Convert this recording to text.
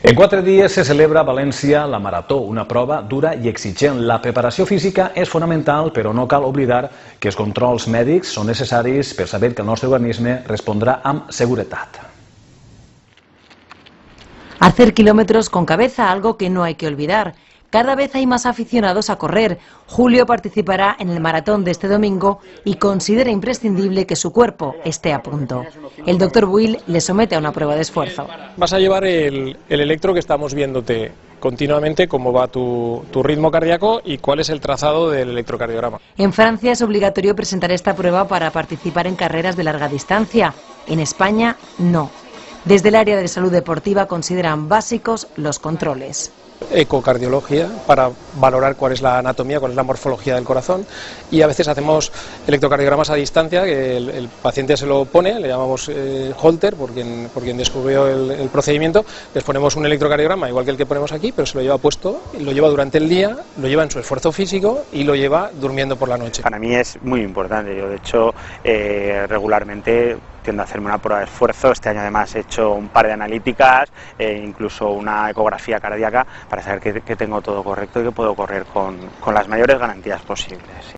En 4 dies se celebra a València la Marató, una prova dura i exigent. La preparació física és fonamental, però no cal oblidar que els controls mèdics són necessaris per saber que el nostre organisme respondrà amb seguretat. Hacer kilómetros con cabeza, algo que no hay que olvidar. Cada vez hay más aficionados a correr. Julio participará en el maratón de este domingo y considera imprescindible que su cuerpo esté a punto. El doctor Buil le somete a una prueba de esfuerzo. Vas a llevar el electro que estamos viéndote continuamente, cómo va tu ritmo cardíaco y cuál es el trazado del electrocardiograma. En Francia es obligatorio presentar esta prueba para participar en carreras de larga distancia. En España, no. Desde el área de salud deportiva consideran básicos los controles. Ecocardiología, para valorar cuál es la anatomía, cuál es la morfología del corazón, y a veces hacemos electrocardiogramas a distancia, que el paciente se lo pone, le llamamos Holter, por quien descubrió el procedimiento. Les ponemos un electrocardiograma igual que el que ponemos aquí, pero se lo lleva puesto, lo lleva durante el día, lo lleva en su esfuerzo físico y lo lleva durmiendo por la noche. Para mí es muy importante. Yo de hecho regularmente tiendo a hacerme una prueba de esfuerzo. Este año además he hecho un par de analíticas, incluso una ecografía cardíaca, para saber que tengo todo correcto y que puedo correr con las mayores garantías posibles.